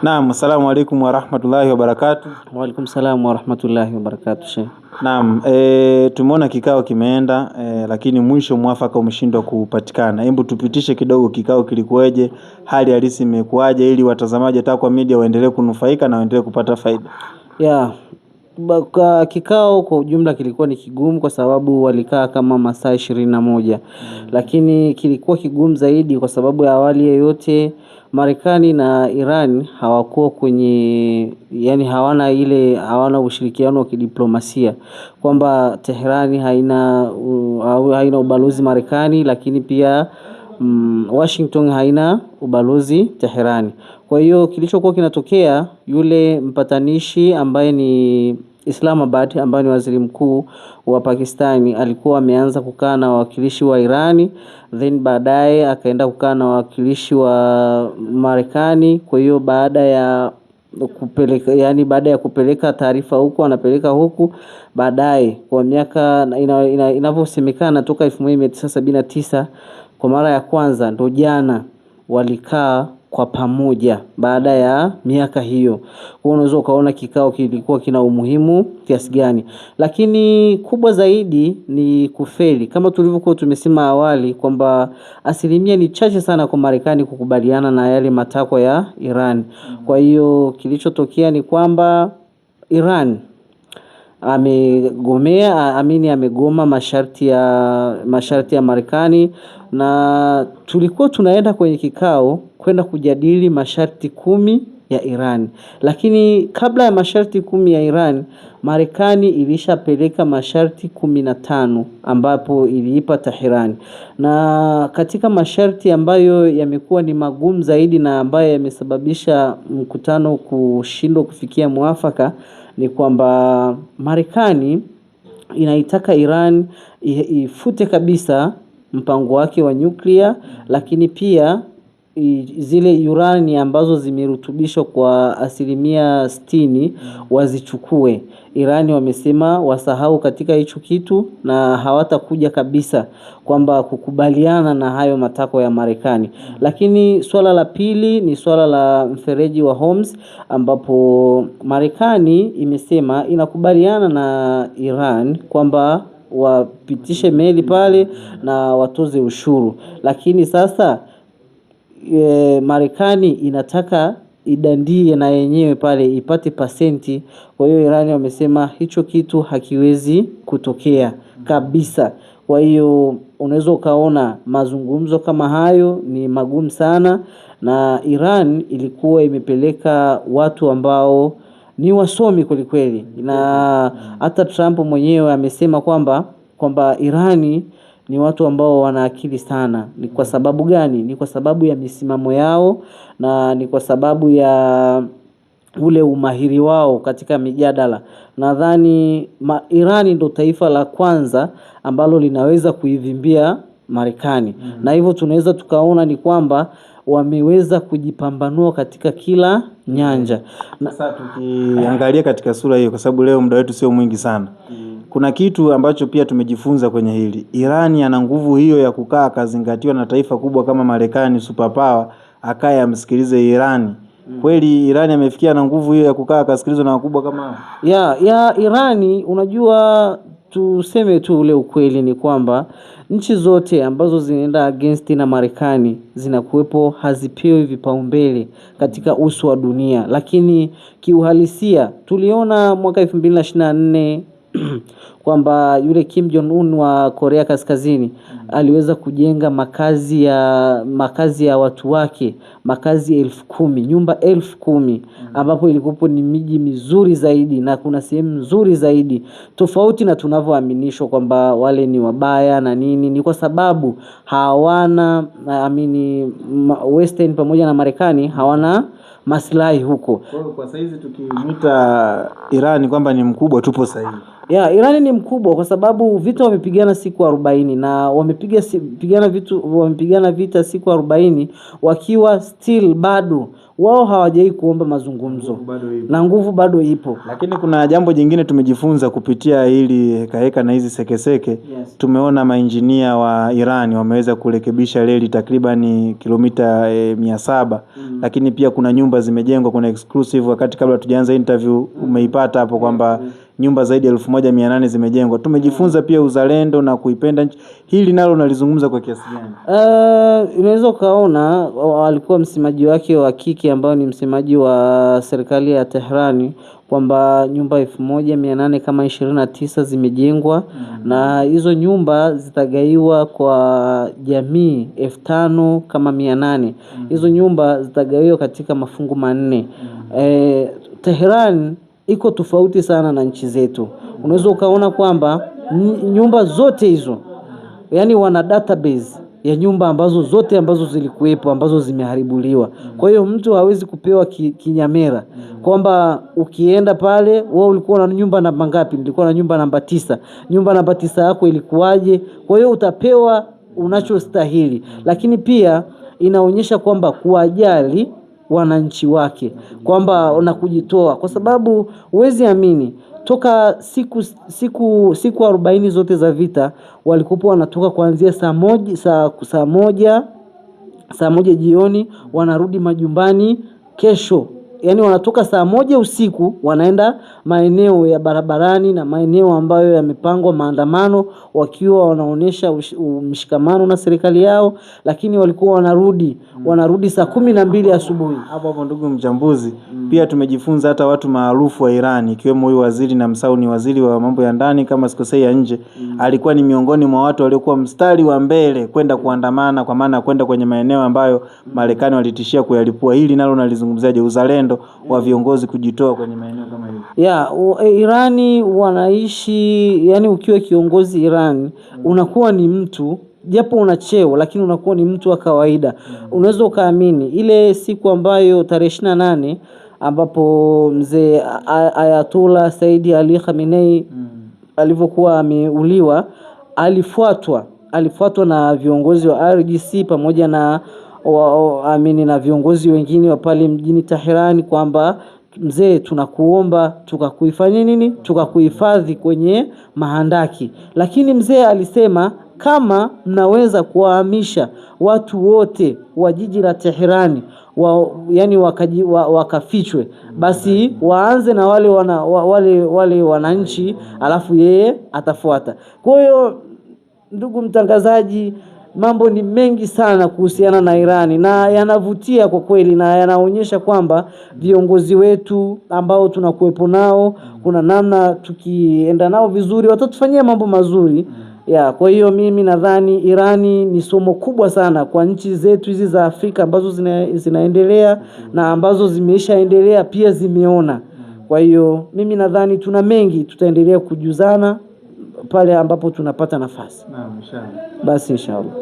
Naam, assalamu alaikum wa rahmatullahi wa barakatuh. Wa alaikum salam wa rahmatullahi wa barakatuh Sheikh. Naam, tumeona kikao kimeenda lakini mwisho mwafaka umeshindwa kupatikana. Hebu tupitishe kidogo kikao kilikuwaje, hali halisi imekuwaje ili watazamaji hata kwa media waendelee kunufaika na waendelee kupata faida. Kikao kwa ujumla kilikuwa ni kigumu kwa sababu walikaa kama masaa 21. Lakini kilikuwa kigumu zaidi kwa sababu ya awali yote Marekani na Iran hawakuwa kwenye, yani hawana ushirikiano wa kidiplomasia, kwamba Teherani haina ubalozi Marekani, lakini pia Washington haina ubalozi Teherani. Kwa hiyo kilichokuwa kinatokea, yule mpatanishi ambaye ni Islamabad, ambaye ni waziri mkuu wa Pakistani, alikuwa ameanza kukaa na wawakilishi wa Irani, then baadaye akaenda kukaa na wawakilishi wa Marekani. Kwa hiyo baada ya kupeleka taarifa huku anapeleka huku, baadaye kwa miaka inavyosemekana toka 1979 kwa mara ya kwanza ndo jana walikaa kwa pamoja baada ya miaka hiyo. Kwa unaweza ukaona kikao kilikuwa kina umuhimu kiasi gani. Lakini kubwa zaidi ni kufeli. Kama tulivyokuwa tumesema awali kwamba asilimia ni chache sana kwa Marekani kukubaliana na yale matakwa ya Iran. Kwa hiyo kilichotokea ni kwamba Iran amegoma masharti ya Marekani, na tulikuwa tunaenda kwenye kikao kwenda kujadili masharti 10 ya Iran. Lakini kabla ya masharti 10 ya Iran, Marekani ilishapeleka masharti 15 ambapo iliipa Tehran. Na katika masharti ambayo yamekuwa ni magumu zaidi na ambayo yamesababisha mkutano kushindwa kufikia mwafaka ni kwamba Marekani inaitaka Iran ifute kabisa mpango wake wa nyuklia, lakini pia zile urani ambazo zimerutubishwa kwa 60% wazichukue. Irani wamesema wasahau katika hicho kitu na hawatakuja kabisa kwamba kukubaliana na hayo matakwa ya Marekani. Lakini swala la pili ni swala la mfereji wa Hormuz, ambapo Marekani imesema inakubaliana na Iran kwamba wapitishe meli pale na watoze ushuru. Lakini sasa Marekani inataka idandie na yenyewe pale ipate pasenti. Kwa hiyo Irani wamesema hicho kitu hakiwezi kutokea kabisa. Kwa hiyo unaweza ukaona mazungumzo kama hayo ni magumu sana, na Iran ilikuwa imepeleka watu ambao ni wasomi kweli, na hata Trump mwenyewe amesema kwamba Irani ni watu ambao wana akili sana. Ni kwa sababu gani? Ni kwa sababu ya misimamo yao, na ni kwa sababu ya ule umahiri wao katika mijadala. Nadhani Irani ndo taifa la kwanza ambalo linaweza kuivimbia Marekani. Na hivyo tunaweza tukaona ni kwamba wameweza kujipambanua katika kila nyanja. Sasa tukiangalia katika sura hiyo, kwa sababu leo muda wetu sio mwingi sana. Kuna kitu ambacho pia tumejifunza kwenye hili. Irani ana nguvu hiyo ya kukaa akazingatiwa na taifa kubwa kama Marekani, superpower, akaye amsikilize Irani. Kweli Irani amefikia na nguvu hiyo ya kukaa akasikilizwa na wakubwa kama ya Irani? Unajua, tuseme tu ule ukweli ni kwamba nchi zote ambazo zinaenda against na Marekani zinakuwepo hazipewi vipaumbele katika uso wa dunia. Lakini kiuhalisia tuliona mwaka 2024 kwamba yule Kim Jong Un wa Korea Kaskazini aliweza kujenga makazi ya watu wake, makazi 10,000, nyumba 10,000, ambapo ilikuwa ni miji mizuri zaidi na kuna sehemu nzuri zaidi, tofauti na tunavyoaminishwa kwamba wale ni wabaya na nini. Ni kwa sababu hawana Western pamoja na Marekani hawana maslahi huko. Kwa saizi tukimuita Irani kwamba ni mkubwa, tupo sahihi. Irani ni mkubwa kwa sababu vita wamepigana siku 40, na wamepigana vita siku 40 wakiwa still bado wao hawajai kuomba mazungumzo na nguvu bado ipo. Lakini kuna jambo jingine tumejifunza kupitia hili heka na hizi sekeseke. Yes. Tumeona mainjinia wa Iran wameweza kurekebisha reli takriban kilomita 700. Lakini pia kuna nyumba zimejengwa, kuna exclusive, wakati kabla tujaanza interview umeipata hapo kwamba nyumba zaidi ya 1800 zimejengwa. Tumejifunza pia uzalendo na kuipenda nchi. Hili nalo nalizungumza kwa kiasi gani? Unaweza ukaona alikuwa msemaji wake wa kike ambao ni msemaji wa serikali ya Tehrani kwamba nyumba 1800 kama 29 zimejengwa na hizo nyumba zitagaiwa kwa jamii 5000 kama 800. Hizo nyumba zitagaiwa katika mafungu manne. Tehran iko tofauti sana na nchi zetu. Unaweza ukaona kwamba nyumba zote hizo, yani wana database ya nyumba ambazo zote ambazo zilikuwepo ambazo zimeharibuliwa. Kwa hiyo mtu hawezi kupewa kinyamera kwamba ukienda pale wewe ulikuwa na nyumba namba ngapi? Nilikuwa na nyumba namba 9. Nyumba namba 9 yako ilikuwaje? Kwa hiyo utapewa unachostahili. Lakini pia inaonyesha kwamba kuwajali wananchi wake, kwamba na kujitoa, kwa sababu huwezi amini toka siku 40 zote za vita walikuwa wanatoka kuanzia saa moja jioni wanarudi majumbani kesho. Yani wanatoka saa 1 usiku wanaenda maeneo ya barabarani na maeneo ambayo yamepangwa maandamano, wakiwa wanaonesha mshikamano na serikali yao, lakini walikuwa wanarudi saa 12 asubuhi. Hapo ndugu mchambuzi, pia tumejifunza hata watu maarufu wa Iran ikiwemo huyu waziri na msau ni waziri wa mambo ya ndani kama sikosei ya nje, alikuwa ni miongoni mwa watu waliokuwa mstari wa mbele kwenda kuandamana, kwa maana kwenda kwenye maeneo ambayo Marekani walitishia kuyalipua. Hili nalo nalizungumzaje, uzalendo wa viongozi kujitoa kwenye maeneo kama hivi? Irani wanaishi, yani ukiwa kiongozi Irani unakuwa ni mtu, japo una cheo lakini unakuwa ni mtu wa kawaida. Unaweza ukaamini ile siku ambayo tarehe 28 ambapo mzee Ayatollah Said Ali Khamenei alivyokuwa ameuliwa, alifuatwa na viongozi wa RGC pamoja na na viongozi wengine wa pale mjini Tehran kwamba mzee, tunakuomba tukakuifanyia nini, tukakuhifadhi kwenye mahandaki. Lakini mzee alisema kama mnaweza kuwahamisha watu wote wa jiji la Teherani wakafichwe, basi waanze na wale wananchi, alafu yeye atafuata. Kwa hiyo ndugu mtangazaji, mambo ni mengi sana kuhusiana na Irani na yanavutia kwa kweli, na yanaonyesha kwamba viongozi wetu ambao tunakuwepo nao, kuna namna tukienda nao vizuri watatufanyia mambo mazuri. Kwa hiyo mimi nadhani Irani ni somo kubwa sana kwa nchi zetu hizi za Afrika ambazo zinaendelea na ambazo zimeshaendelea pia zimeona. Kwa hiyo mimi nadhani tuna mengi tutaendelea kujuzana pale ambapo tunapata nafasi. Naam, inshallah. Basi inshallah.